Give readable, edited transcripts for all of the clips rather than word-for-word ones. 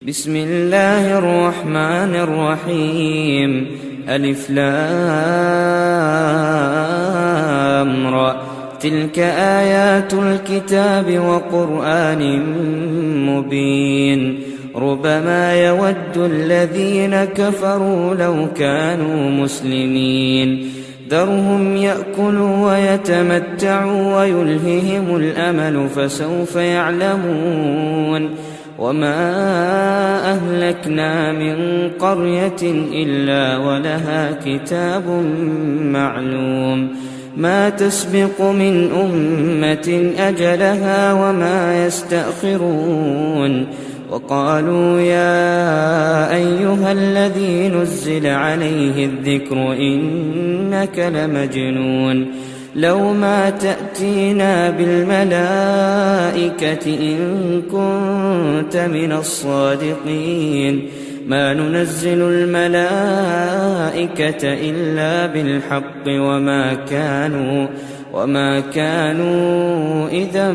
بسم الله الرحمن الرحيم. ألف لام را. تلك آيات الكتاب وقرآن مبين. ربما يود الذين كفروا لو كانوا مسلمين. ذرهم يأكلوا ويتمتعوا ويلههم الأمل فسوف يعلمون. وما أهلكنا من قرية إلا ولها كتاب معلوم. ما تسبق من أمة أجلها وما يستأخرون. وقالوا يا أيها الذي نزل عليه الذكر إنك لمجنون. لو ما تأتينا بالملائكة إن كنت من الصادقين. ما ننزل الملائكة إلا بالحق وما كانوا إذا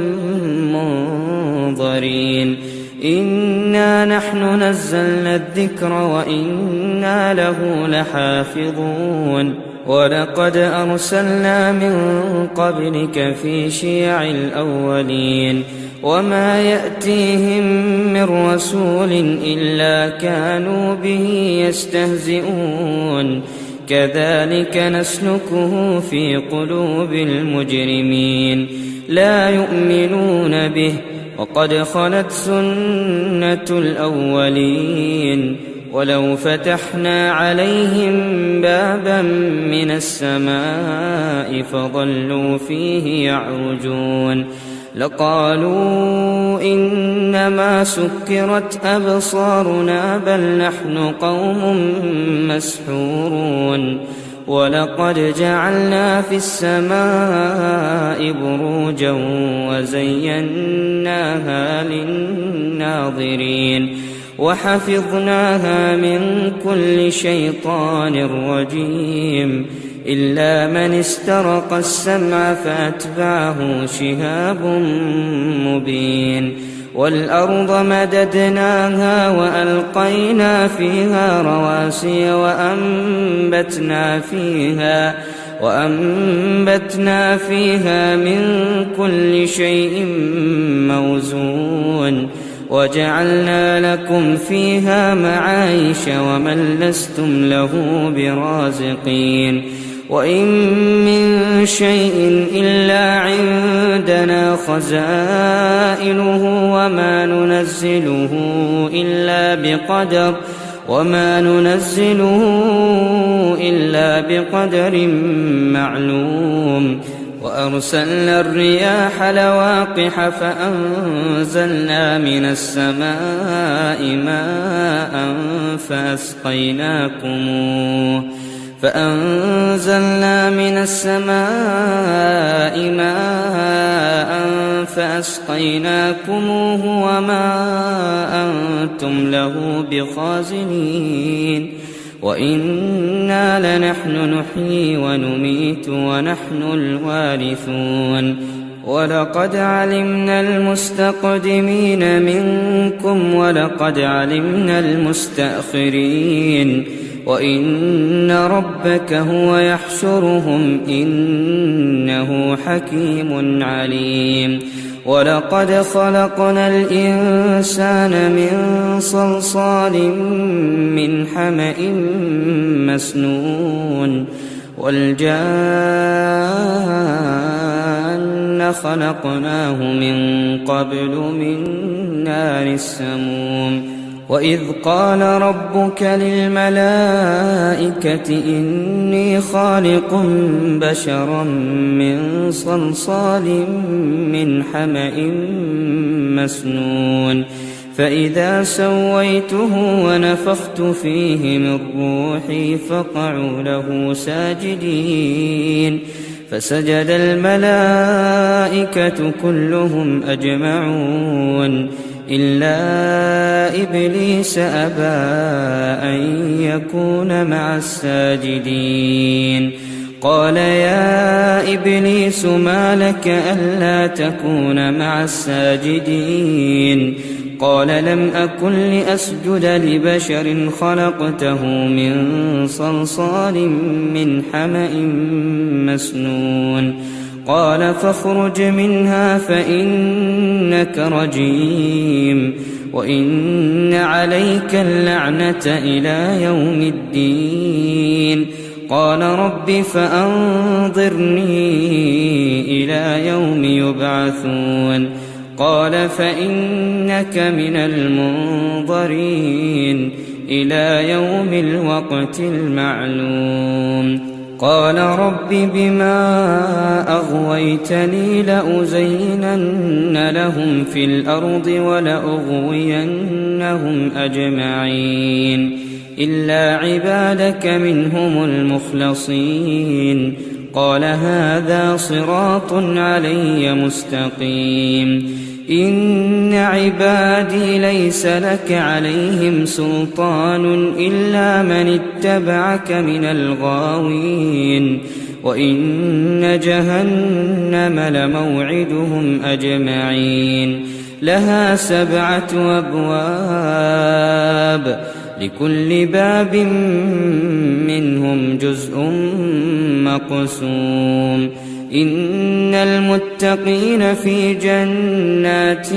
منظرين. إنا نحن نزلنا الذكر وإنا له لحافظون. ولقد أرسلنا من قبلك في شيع الأولين. وما يأتيهم من رسول إلا كانوا به يستهزئون. كذلك نسلكه في قلوب المجرمين. لا يؤمنون به وقد خلت سنة الأولين. ولو فتحنا عليهم بابا من السماء فظلوا فيه يعرجون لقالوا إنما سكرت أبصارنا بل نحن قوم مسحورون. ولقد جعلنا في السماء بروجا وزيناها للناظرين وحفظناها من كل شيطان رجيم إلا من استرق السمع فأتبعه شهاب مبين. والأرض مددناها وألقينا فيها رواسي وأنبتنا فيها من كل شيء موزون. وجعلنا لكم فيها معايش ومن لستم له برازقين. وإن من شيء إلا عندنا خزائنه وما ننزله إلا بقدر معلوم. وأرسلنا الرياح لواقح فأنزلنا من السماء ماء فأسقيناكموه وما أنتم له بخازنين. وإنا لنحن نحيي ونميت ونحن الوارثون. ولقد علمنا المستقدمين منكم ولقد علمنا المستأخرين. وإن ربك هو يحشرهم إنه حكيم عليم. ولقد خلقنا الإنسان من صلصال من حمأ مسنون. والجان خلقناه من قبل من نار السموم. وإذ قال ربك للملائكة إني خالق بشرا من صلصال من حمأ مسنون. فإذا سويته ونفخت فيه من روحي فقعوا له ساجدين. فسجد الملائكة كلهم أجمعون إلا إبليس أبى أن يكون مع الساجدين. قال يا إبليس ما لك ألا تكون مع الساجدين؟ قال لم أكن لأسجد لبشر خلقته من صلصال من حمأ مسنون قال فاخرج منها فإنك رجيم وإن عليك اللعنة إلى يوم الدين قال رب فأنظرني إلى يوم يبعثون قال فإنك من المنظرين إلى يوم الوقت المعلوم قال رب بما أغويتني لأزينن لهم في الأرض ولأغوينهم أجمعين إلا عبادك منهم المخلصين قال هذا صراط علي مستقيم إن عبادي ليس لك عليهم سلطان إلا من اتبعك من الغاوين وإن جهنم لموعدهم أجمعين لها 7 أبواب لكل باب منهم جزء مقسوم إن المتقين في جنات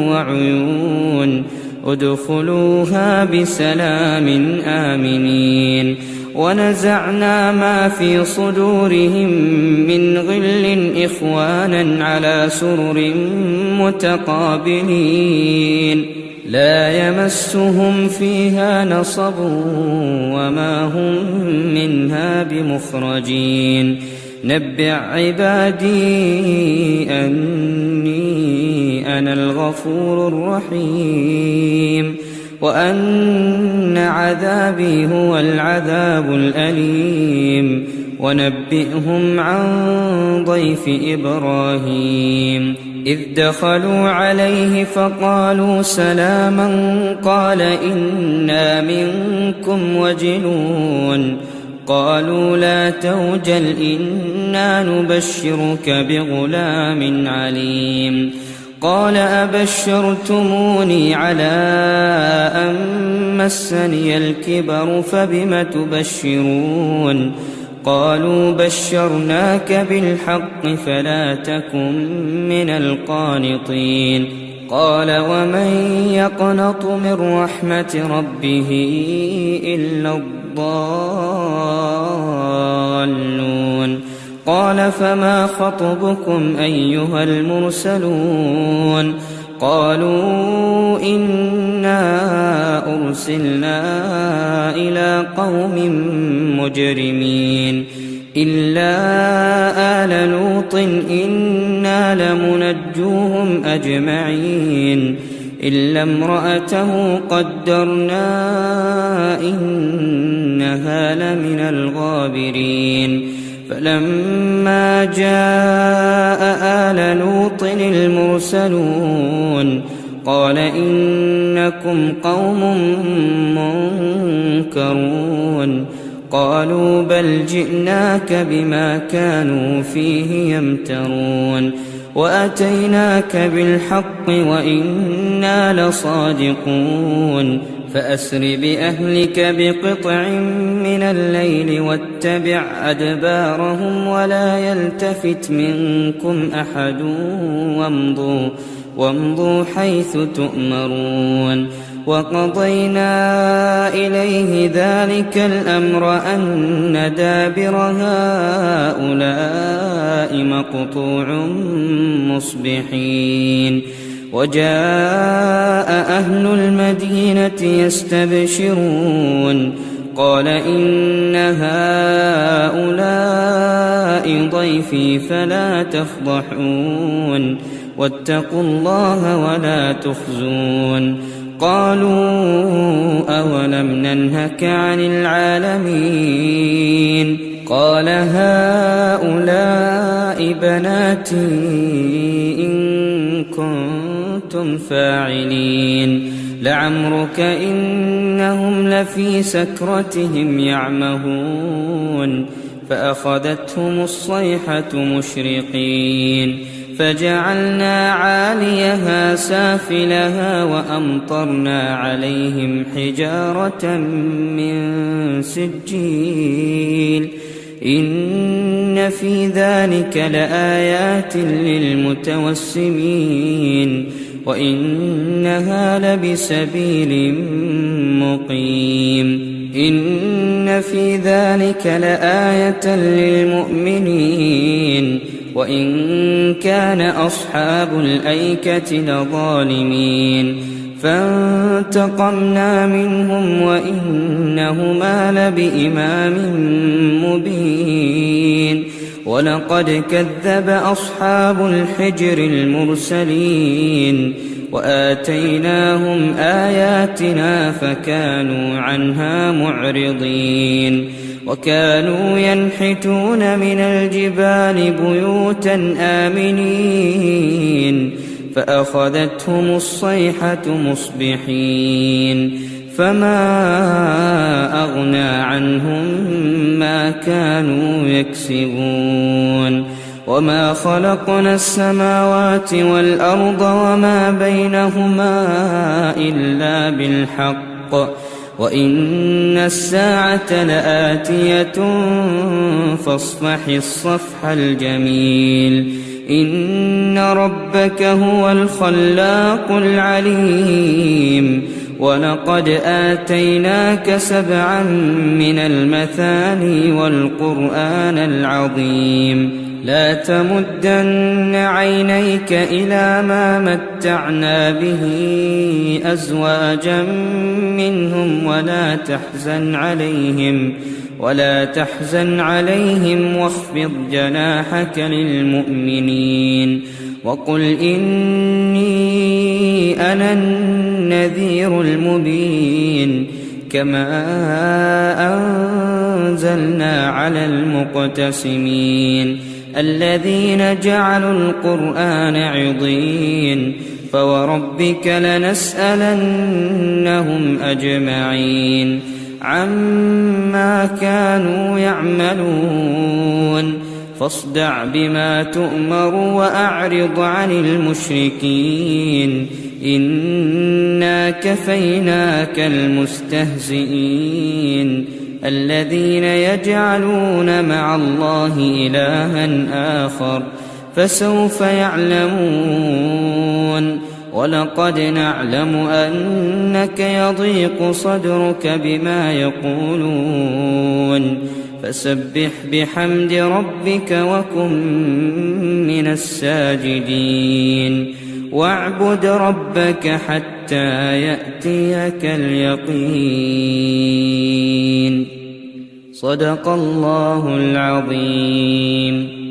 وعيون ادخلوها بسلام آمنين ونزعنا ما في صدورهم من غل إخوانا على سرر متقابلين لا يمسهم فيها نصب وما هم منها بمخرجين نبئ عبادي أني أنا الغفور الرحيم وأن عذابي هو العذاب الأليم ونبئهم عن ضيف إبراهيم إذ دخلوا عليه فقالوا سلاما قال إنا منكم وجلون قالوا لا توجل إنا نبشرك بغلام عليم قال أبشرتموني على أن مسني الكبر فبم تبشرون قالوا بشرناك بالحق فلا تكن من القانطين قال ومن يقنط من رحمة ربه إلا الضالون قال فما خطبكم أيها المرسلون قالوا إنا أرسلنا إلى قوم مجرمين إلا آل لوط إنا لمنجوهم أجمعين إلا امرأته قدرنا إنها لمن الغابرين فلما جاء آل لوط المرسلون قال إنكم قوم منكرون قالوا بل جئناك بما كانوا فيه يمترون وأتيناك بالحق وإنا لصادقون فأسر بأهلك بقطع من الليل واتبع أدبارهم ولا يلتفت منكم أحد وامضوا حيث تؤمرون وقضينا إليه ذلك الأمر أن دابر هؤلاء مقطوع مصبحين وجاء أهل المدينة يستبشرون قال إن هؤلاء ضيفي فلا تفضحون واتقوا الله ولا تخزون قالوا أولم ننهك عن العالمين قال هؤلاء بناتي إن كنتم فاعلين لعمرك إنهم لفي سكرتهم يعمهون فأخذتهم الصيحة مشرقين فجعلنا عاليها سافلها وأمطرنا عليهم حجارة من سجيل إن في ذلك لآيات للمتوسمين وإنها لبسبيل مقيم إن في ذلك لآية للمؤمنين وإن كان أصحاب الأيكة لظالمين فانتقمنا منهم وإنهما لبإمام مبين ولقد كذب أصحاب الحجر المرسلين وآتيناهم آياتنا فكانوا عنها معرضين وكانوا ينحتون من الجبال بيوتا آمنين فأخذتهم الصيحة مصبحين فما أغنى عنهم ما كانوا يكسبون وما خلقنا السماوات والأرض وما بينهما إلا بالحق وإن الساعة لآتية فاصفح الصفح الجميل إن ربك هو الخلاق العليم ولقد آتيناك 7 من المثاني والقرآن العظيم لا تمدن عينيك إلى ما متعنا به أزواجا منهم ولا تحزن عليهم واخفض جناحك للمؤمنين وقل إني أنا النذير المبين كما أنزلنا على المقتسمين الذين جعلوا القرآن عضين فوربك لنسألنهم أجمعين عما كانوا يعملون فاصدع بما تؤمر وأعرض عن المشركين إنا كفيناك المستهزئين الذين يجعلون مع الله إلها آخر فسوف يعلمون ولقد نعلم أنك يضيق صدرك بما يقولون فسبح بحمد ربك وكن من الساجدين واعبد ربك حتى يأتيك اليقين صدق الله العظيم.